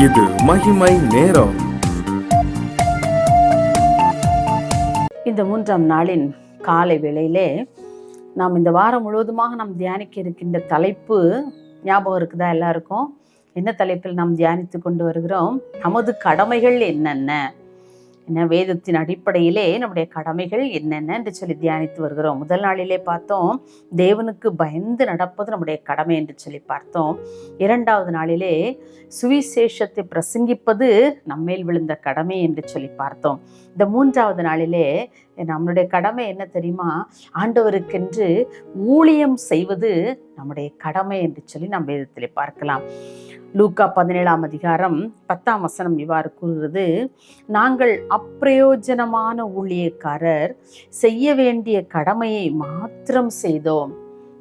இது மகிமை நேரம். இந்த 3ஆம் நாளின் காலை வேளையிலே நாம் இந்த வாரம் முழுவதுமாக நாம் தியானிக்க இருக்கின்ற தலைப்பு ஞாபகம் இருக்குதா எல்லாருக்கும்? என்ன தலைப்பில் நாம் தியானித்து கொண்டு வருகிறோம்? நமது கடமைகள் என்னென்ன? என்ன வேதத்தின் அடிப்படையிலே நம்முடைய கடமைகள் என்னென்ன என்று சொல்லி தியானித்து வருகிறோம். முதல் நாளிலே பார்த்தோம், தேவனுக்கு பயந்து நடப்பது நம்முடைய கடமை என்று சொல்லி பார்த்தோம். 2வது நாளிலே சுவிசேஷத்தை பிரசங்கிப்பது நம்மேல் விழுந்த கடமை என்று சொல்லி பார்த்தோம். இந்த 3வது நாளிலே நம்மளுடைய கடமை என்ன தெரியுமா? ஆண்டவருக்கென்று ஊழியம் செய்வது நம்முடைய கடமை என்று சொல்லி நாம் வேதத்திலே பார்க்கலாம். லூக்கா 17ஆம் அதிகாரம் 10ஆம் வசனம் இவ்வாறு கூறுகிறது, நாங்கள் அப்பிரயோஜனமான ஊழியக்காரர் செய்ய வேண்டிய கடமையை மாத்திரம் செய்தோம்.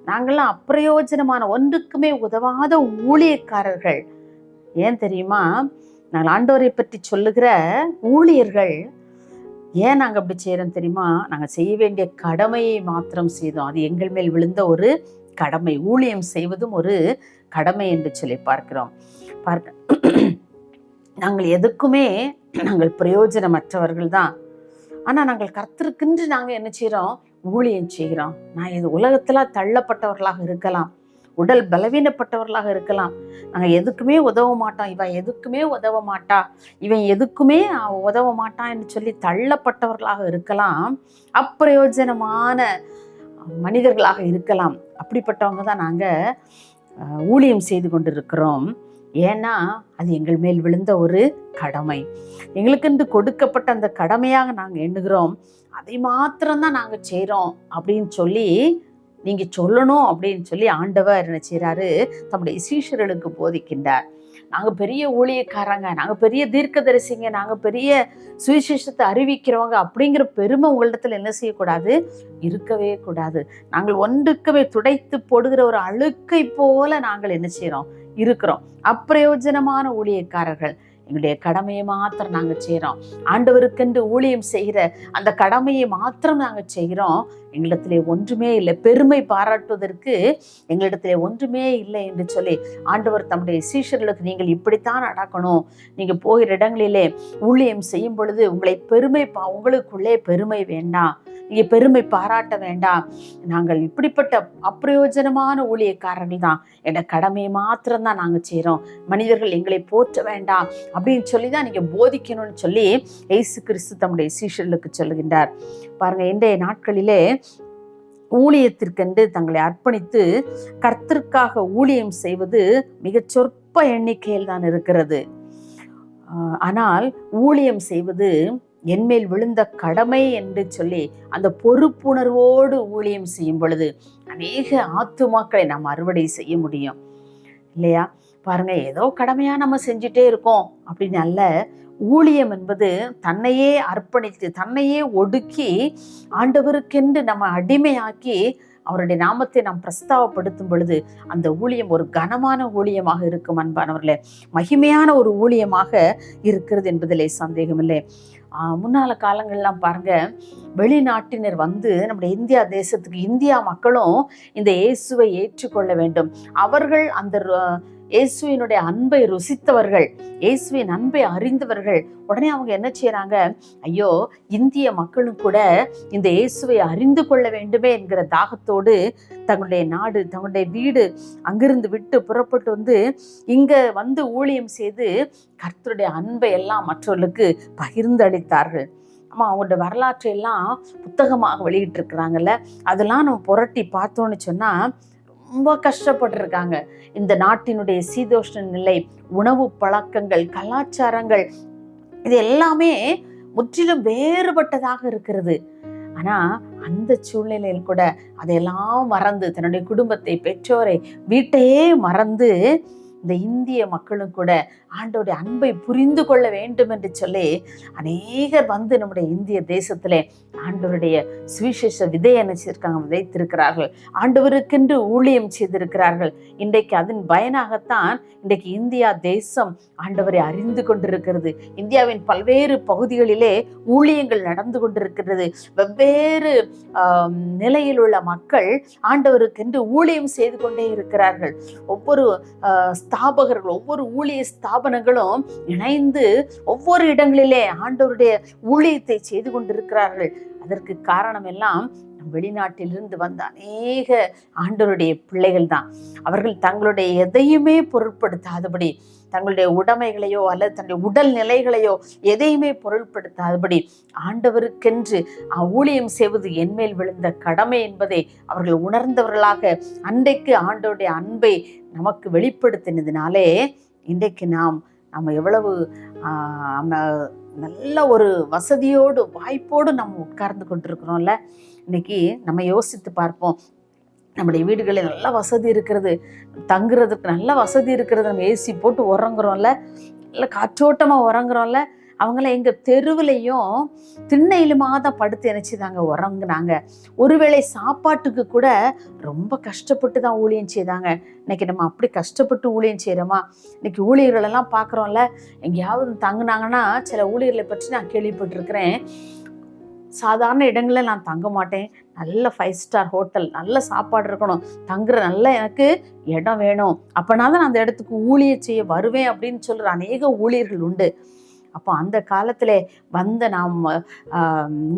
நாங்கள்லாம் அப்பிரயோஜனமான, ஒன்றுக்குமே உதவாத ஊழியக்காரர்கள். ஏன் தெரியுமா? நாங்கள் ஆண்டவரை பற்றி சொல்லுகிற ஊழியர்கள். ஏன் நாங்கள் அப்படி செய்கிறோம் தெரியுமா? நாங்கள் செய்ய வேண்டிய கடமையை மாத்திரம் செய்தோம். அது எங்கள் மேல் விழுந்த ஒரு கடமை. ஊழியம் செய்வதும் ஒரு கடமை என்று சொல்லி பார்க்கிறோம். நாங்கள் எதுக்குமே நாங்கள் பிரயோஜனமற்றவர்கள் தான். ஆனால் நாங்கள் கர்த்தருக்கென்று நாங்கள் என்ன செய்கிறோம்? ஊழியம் செய்கிறோம். நான் இது உலகத்தில் தள்ளப்பட்டவர்களாக இருக்கலாம், உடல் பலவீனப்பட்டவர்களாக இருக்கலாம். நாங்கள் எதுக்குமே உதவ மாட்டோம், இவன் எதுக்குமே உதவ மாட்டா, இவன் எதுக்குமே உதவ மாட்டான் என்று சொல்லி தள்ளப்பட்டவர்களாக இருக்கலாம், அப்பிரயோஜனமான மனிதர்களாக இருக்கலாம். அப்படிப்பட்டவங்க தான் நாங்கள் ஊழியம் செய்து கொண்டு இருக்கிறோம். ஏன்னா அது எங்கள் மேல் விழுந்த ஒரு கடமை. எங்களுக்கென்று கொடுக்கப்பட்ட அந்த கடமையாக நாங்கள் எண்ணுகிறோம். அதை மாத்திரம்தான் நாங்கள் செய்கிறோம் அப்படின்னு சொல்லி நீங்கள் சொல்லணும் அப்படின்னு சொல்லி ஆண்டவர் என்ன செய்கிறாரு? தம்முடைய சீஷர்களுக்கு போதிக்கின்றார். நாங்கள் பெரிய ஊழியக்காரங்க, நாங்கள் பெரிய தீர்க்கதரிசிங்க, நாங்கள் பெரிய சுவிசேஷத்தை அறிவிக்கிறவங்க அப்படிங்கிற பெருமை உங்களிடத்தில் என்ன செய்யக்கூடாது? இருக்கவே கூடாது. நாங்கள் ஒன்றுக்கவே துடைத்து போடுகிற ஒரு அழுக்கை போல நாங்கள் என்ன செய்கிறோம்? இருக்கிறோம். அப்பிரயோஜனமான ஊழியக்காரர்கள். எங்களுடைய கடமையை மாத்திரம் நாங்கள் செய்கிறோம். ஆண்டவருக்கென்று ஊழியம் செய்கிற அந்த கடமையை மாத்திரம் நாங்கள் செய்கிறோம். எங்களிடத்திலே ஒன்றுமே இல்லை, பெருமை பாராட்டுவதற்கு எங்களிடத்திலே ஒன்றுமே இல்லை என்று சொல்லி ஆண்டவர் தம்முடைய சீஷர்களுக்கு, நீங்கள் இப்படித்தான் நடக்கணும், நீங்கள் போகிற இடங்களிலே ஊழியம் செய்யும் பொழுது உங்களுக்குள்ளே பெருமை வேண்டாம், நீங்கள் பெருமை பாராட்ட வேண்டாம். நாங்கள் இப்படிப்பட்ட அப்பிரயோஜனமான ஊழியக்காரர்கள் தான். என்ற கடமையை மாத்திரம்தான் நாங்கள் செய்கிறோம். மனிதர்கள் எங்களை போற்ற வேண்டாம் அப்படின்னு சொல்லி தான் நீங்கள் போதிக்கணும்னு சொல்லி இயேசு கிறிஸ்து தம்முடைய சீஷர்களுக்கு சொல்லுகின்றார். பாருங்க, இன்றைய நாட்களிலே ஊழியத்திற்கென்று தங்களை அர்ப்பணித்து கர்த்தருக்காக ஊழியம் செய்வது மிகச் சொற்ப எண்ணிக்கையில் தான் இருக்கிறது. ஆனால் ஊழியம் செய்வது என்மேல் விழுந்த கடமை என்று சொல்லி அந்த பொறுப்புணர்வோடு ஊழியம் செய்யும் பொழுது அநேக ஆத்துமாக்களை நாம் அறுவடை செய்ய முடியும் இல்லையா? பாருங்க, ஏதோ கடமையா நம்ம செஞ்சுட்டே இருக்கோம் அப்படின்னு அல்ல. ஊழியம் என்பது தன்னையே அர்ப்பணித்து, தன்னையே ஒடுக்கி, ஆண்டவருக்கென்று நம்ம அடிமையாக்கி அவருடைய நாமத்தை நாம் பிரஸ்தாவப்படுத்தும் பொழுது அந்த ஊழியம் ஒரு கனமான ஊழியமாக இருக்கும். அன்பானவர்களே, மகிமையான ஒரு ஊழியமாக இருக்கிறது என்பதிலே சந்தேகமில்லை. முன்னால காலங்கள்லாம் பாருங்க, வெளிநாட்டினர் வந்து நம்முடைய இந்தியா தேசத்துக்கு, இந்தியா மக்களும் இந்த இயேசுவை ஏற்றுக்கொள்ள வேண்டும். அவர்கள் அந்த இயேசுவினுடைய அன்பை ருசித்தவர்கள், இயேசுவின் அன்பை அறிந்தவர்கள். உடனே அவங்க என்ன செய்யறாங்க? ஐயோ, இந்திய மக்களும் கூட இந்த இயேசுவை அறிந்து கொள்ள வேண்டுமே என்கிற தாகத்தோடு தங்களுடைய நாடு, தங்களுடைய வீடு அங்கிருந்து விட்டு புறப்பட்டு வந்து இங்க வந்து ஊழியம் செய்து கர்த்தருடைய அன்பை எல்லாம் மற்றவர்களுக்கு பகிர்ந்து அளித்தார்கள். அவங்களோட வரலாற்றை எல்லாம் புத்தகமாக வெளியிட்டு இருக்கிறாங்கல்ல, அதெல்லாம் நம்ம புரட்டி பார்த்தோன்னு சொன்னா ரொம்ப கஷ்டப்பட்டிருக்காங்க. இந்த நாட்டினுடைய சீதோஷ்ண நிலை, உணவு பழக்கங்கள், கலாச்சாரங்கள், இது எல்லாமே முற்றிலும் வேறுபட்டதாக இருக்கிறது. ஆனா அந்த சூழ்நிலையில் கூட அதையெல்லாம் மறந்து, தன்னுடைய குடும்பத்தை, பெற்றோரை, வீட்டையே மறந்து இந்த இந்திய மக்களும் கூட ஆண்டோடைய அன்பை புரிந்து கொள்ள வேண்டும் என்று சொல்லி அநேகர் வந்து நம்முடைய இந்திய தேசத்திலே ஆண்டவருடைய சுவிசேஷ விதையை நினைச்சிருக்காங்க, விதைத்திருக்கிறார்கள். ஆண்டவருக்கென்று ஊழியம் செய்திருக்கிறார்கள். இன்றைக்கு அதன் பயனாகத்தான் இன்றைக்கு இந்தியா தேசம் ஆண்டவரை அறிந்து கொண்டிருக்கிறது. இந்தியாவின் பல்வேறு பகுதிகளிலே ஊழியங்கள் நடந்து கொண்டிருக்கிறது. வெவ்வேறு நிலையில் உள்ள மக்கள் ஆண்டவருக்கென்று ஊழியம் செய்து கொண்டே இருக்கிறார்கள். ஒவ்வொரு ஸ்தாபகர்கள், ஒவ்வொரு ஊழிய ஸ்தாபன தகப்பனுங்களும் இணைந்து ஒவ்வொரு இடங்களிலே ஆண்டவருடைய ஊழியத்தை செய்து கொண்டிருக்கிறார்கள். அதற்கு காரணம் எல்லாம் வெளிநாட்டிலிருந்து வந்த அநேக ஆண்டவருடைய பிள்ளைகள் தான். அவர்கள் தங்களுடைய எதையுமே பொருட்படுத்தாதபடி, தங்களுடைய உடைமைகளையோ அல்லது தன்னுடைய உடல் நிலைகளையோ எதையுமே பொருட்படுத்தாதபடி ஆண்டவருக்கென்று ஊழியம் செய்வது என்மேல் விழுந்த கடமை என்பதை அவர்கள் உணர்ந்தவர்களாக அன்றைக்கு ஆண்டவருடைய அன்பை நமக்கு வெளிப்படுத்தினதினாலே இன்றைக்கு நம்ம எவ்வளவு நல்ல ஒரு வசதியோடு வாய்ப்போடு நம்ம உட்கார்ந்து கொண்டிருக்கிறோம்ல. இன்னைக்கு நம்ம யோசித்து பார்ப்போம். நம்முடைய வீடுகளில் நல்ல வசதி இருக்கிறது, தங்குறதுக்கு நல்ல வசதி இருக்கிறது, நம்ம ஏசி போட்டு உறங்குறோம்ல, நல்ல காற்றோட்டமாக உறங்குறோம்ல. அவங்களாம் எங்கள் தெருவிலையும் திண்ணையிலுமா தான் படுத்து நினைச்சுதாங்க உறங்குனாங்க. ஒருவேளை சாப்பாட்டுக்கு கூட ரொம்ப கஷ்டப்பட்டு தான் ஊழியம் செய்தாங்க. இன்னைக்கு நம்ம அப்படி கஷ்டப்பட்டு ஊழியம் செய்கிறோமா? இன்னைக்கு ஊழியர்களெல்லாம் பார்க்குறோம்ல, எங்கேயாவது தங்குனாங்கன்னா சில ஊழியர்களை பற்றி நான் கேள்விப்பட்டிருக்கிறேன். சாதாரண இடங்களில் நான் தங்க மாட்டேன், நல்ல 5 ஸ்டார் ஹோட்டல், நல்ல சாப்பாடு இருக்கணும், தங்குற நல்ல எனக்கு இடம் வேணும், அப்போனா தான் நான் அந்த இடத்துக்கு ஊழியம் செய்ய வருவேன் அப்படின்னு சொல்கிற அநேக ஊழியர்கள் உண்டு. அப்போ அந்த காலத்தில் வந்த நாம்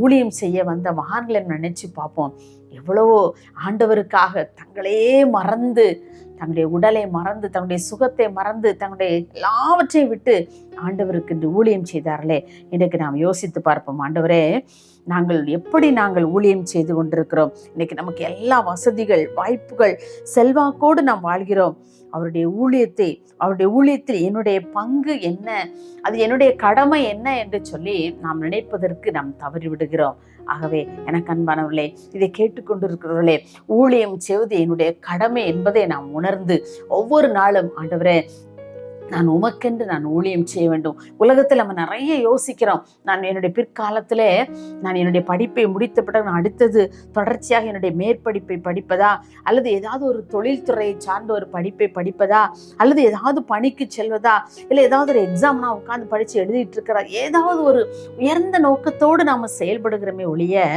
ஊழியம் செய்ய வந்த மகான்களை நினச்சி பார்ப்போம். எவ்வளவோ ஆண்டவருக்காக தங்களையே மறந்து, தங்களுடைய உடலை மறந்து, தங்களுடைய சுகத்தை மறந்து, தங்களுடைய எல்லாவற்றையும் விட்டு ஆண்டவருக்கு என்று ஊழியம் செய்தார்களே. இன்றைக்கு நாம் யோசித்து பார்ப்போம், ஆண்டவரே நாங்கள் ஊழியம் செய்து கொண்டிருக்கிறோம். இன்னைக்கு நமக்கு எல்லா வசதிகள், வாய்ப்புகள், செல்வாக்கோடு நாம் வாழ்கிறோம். அவருடைய ஊழியத்தில் என்னுடைய பங்கு என்ன, அது என்னுடைய கடமை என்ன என்று சொல்லி நாம் நினைப்பதற்கு நாம் தவறிவிடுகிறோம். ஆகவே எனக்கு அன்பானவர்களே, இதை கேட்டுக்கொண்டிருக்கிறவர்களே, ஊழியம் செய்வது என்னுடைய கடமை என்பதை நாம் உணர்ந்து ஒவ்வொரு நாளும் ஆண்டவரே நான் உமக்கென்று நான் ஊழியம் செய்ய வேண்டும். உலகத்தில் நம்ம நிறைய யோசிக்கிறோம். நான் என்னுடைய பிற்காலத்தில் நான் என்னுடைய படிப்பை முடித்த பிறகு நான் அடுத்தது தொடர்ச்சியாக என்னுடைய மேற்படிப்பை படிப்பதா, அல்லது ஏதாவது ஒரு தொழில்துறையை சார்ந்த ஒரு படிப்பை படிப்பதா, அல்லது ஏதாவது பணிக்கு செல்வதா, இல்லை ஏதாவது ஒரு எக்ஸாம் நான் உட்காந்து படித்து எழுதிட்டு இருக்கிறா, ஏதாவது ஒரு உயர்ந்த நோக்கத்தோடு நாம் செயல்படுகிறோமே ஒழிய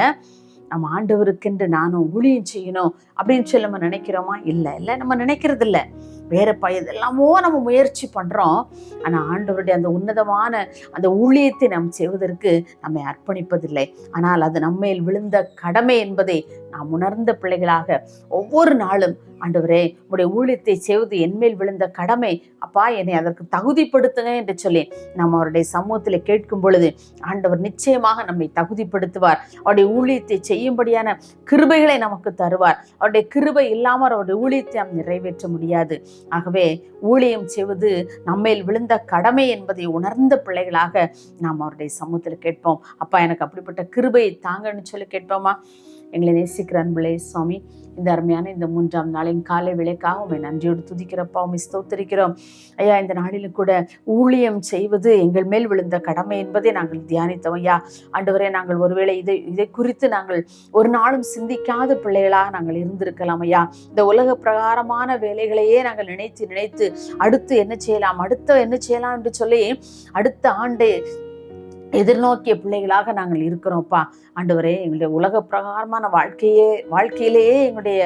நம்ம ஆண்டவருக்கென்று நானும் ஊழியம் செய்யணும் அப்படின்னு சொல்லி நம்ம நினைக்கிறோமா? இல்லை, நம்ம நினைக்கிறது இல்லை. வேற இதெல்லாமோ நம்ம முயற்சி பண்றோம். ஆனா ஆண்டவருடைய அந்த உன்னதமான அந்த ஊழியத்தை நாம் செய்வதற்கு நம்மை அர்ப்பணிப்பதில்லை. ஆனால் அது நம்மேல் விழுந்த கடமை என்பதை நாம் உணர்ந்த பிள்ளைகளாக ஒவ்வொரு நாளும் ஆண்டவரே உடைய ஊழியத்தை செய்வது என்மேல் விழுந்த கடமை, அப்பா என்னை அதற்கு தகுதிப்படுத்துங்க என்று சொல்லி நாம் அவருடைய சமூகத்தில் கேட்கும் பொழுது ஆண்டவர் நிச்சயமாக நம்மை தகுதிப்படுத்துவார். அவருடைய ஊழியத்தை செய்யும்படியான கிருபைகளை நமக்கு தருவார். அவருடைய கிருபை இல்லாமல் அவருடைய ஊழியத்தை நாம் நிறைவேற்ற முடியாது. ஆகவே ஊழியம் செய்வது நம்மேல் விழுந்த கடமை என்பதை உணர்ந்த பிள்ளைகளாக நாம் அவருடைய சமூகத்தில் கேட்போம். அப்பா எனக்கு அப்படிப்பட்ட கிருபையை தாங்கன்னு சொல்லி கேட்போமா? எங்களை நேசிக்கிற அன்புலே சுவாமி, இந்த அருமையான இந்த 3ஆம் நாளின் காலை வேளைக்காக உண்மை நன்றியோடு துதிக்கிறப்பா, உண்மை ஸ்தோத்திரிக்கிறோம் ஐயா. இந்த நாளிலும் கூட ஊழியம் செய்வது எங்கள் மேல் விழுந்த கடமை என்பதை நாங்கள் தியானித்தோம் ஐயா. ஆண்டவரே, நாங்கள் ஒருவேளை இதை குறித்து நாங்கள் ஒரு நாளும் சிந்திக்காத பிள்ளைகளாக நாங்கள் இருந்திருக்கலாம் ஐயா. இந்த உலக பிரகாரமான வேலைகளையே நாங்கள் நினைத்து அடுத்து என்ன செய்யலாம் என்று சொல்லி அடுத்த ஆண்டு எதிர்நோக்கிய பிள்ளைகளாக நாங்கள் இருக்கிறோம்ப்பா. ஆண்டவரே, எங்களுடைய உலக பிரகாரமான வாழ்க்கையிலேயே எங்களுடைய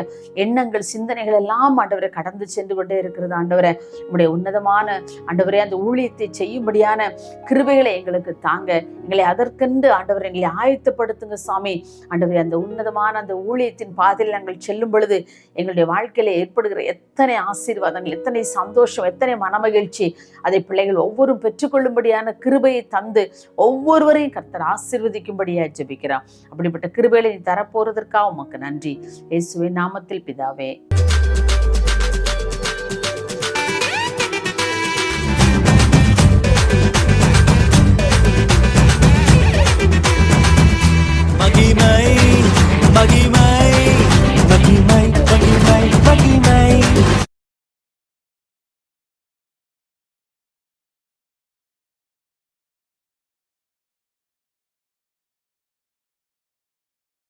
எண்ணங்கள், சிந்தனைகள் எல்லாம் ஆண்டவரை கடந்து சென்று கொண்டே இருக்கிறது. ஆண்டவரே, உங்களுடைய உன்னதமான ஆண்டவரே அந்த ஊழியத்தை செய்யும்படியான கிருபைகளை எங்களுக்கு தாங்க. எங்களை அதற்கென்று ஆண்டவரை எங்களை ஆயத்தப்படுத்துங்க சுவாமி. ஆண்டவரே, அந்த உன்னதமான அந்த ஊழியத்தின் பாதையில் நாங்கள் செல்லும் பொழுது எங்களுடைய வாழ்க்கையில ஏற்படுகிற எத்தனை ஆசீர்வாதங்கள், எத்தனை சந்தோஷம், எத்தனை மனமகிழ்ச்சி, அதை பிள்ளைகள் ஒவ்வொரு பெற்றுக்கொள்ளும்படியான கிருபையை தந்து ஒவ்வொருவரையும் கர்த்தர் ஆசீர்வதிக்கும்படியா ஜெபிக்கிறார். அப்படிப்பட்ட கிருபைகளை நீ தரப்போறதற்காக உமக்கு நன்றி. இயேசுவின் நாமத்தில் பிதாவே.